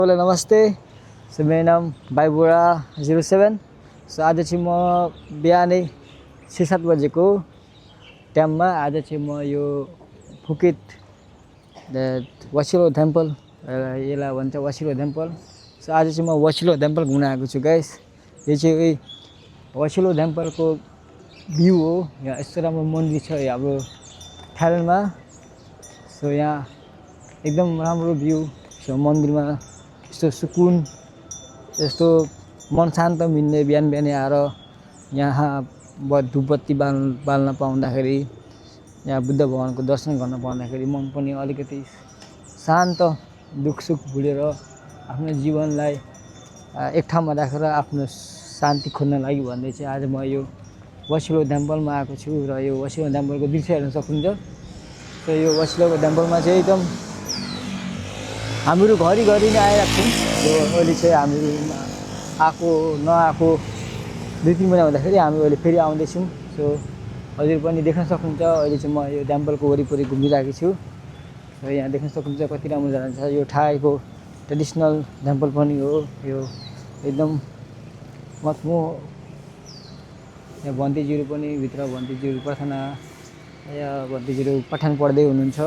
Hello नमस्ते। So मेरो नाम बाइबुरा 07। सो आज चाहिँ म बिहानै 6-7 बजेको टाइममा आज चाहिँ म यो फुकेत वसिलो टेम्पल यसलाई भन्छ वसिलो टेम्पल। सो आज चाहिँ म वसिलो टेम्पल घुम्न आएको छु गाइस। यो चाहिँ वसिलो टेम्पलको भ्यू हो। यहाँ यस्तो राम्रो मन्दिर छ हाम्रो थाइल्यान्डमा। सो यहाँ एकदम राम्रो भ्यू छ मन्दिरमा। यस्तो सुकुन यस्तो मन शान्त मिल्ने बिहान बिहानै आएर यहाँ धुपबत्ती बाल्न पाउँदाखेरि यहाँ बुद्ध भगवानको दर्शन गर्न पाउँदाखेरि मन पनि अलिकति शान्त दुखसुख भुलेर आफ्नो जीवनलाई एक ठाउँमा राखेर आफ्नो शान्ति खोज्न लागि भन्दै चाहिँ आज म यो वसिलो टेम्पलमा आएको छु र यो वसिलो टेम्पलको दृश्य हेर्न सक्नुहुन्छ। र यो वसिलो टेम्पलमा चाहिँ एकदम हामीहरू घरिघरि नै आइरहेको छौँ। यो अहिले चाहिँ हामीहरू नआएको 2-3 महिना हुँदाखेरि हामी अहिले फेरि आउँदैछौँ। सो हजुर पनि देख्न सक्नुहुन्छ अहिले चाहिँ म यो टेम्पलको वरिपरि घुमिरहेको छु। र यहाँ देख्न सक्नुहुन्छ कति राम्रो जान्छ। यो थाईको ट्रेडिसनल टेम्पल पनि हो यो एकदम मत्मो। यहाँ भन्तेजीहरू पनि भित्र भन्तेजीहरू प्रार्थना या भन्तेजीहरू पठन पढ्दै हुनुहुन्छ।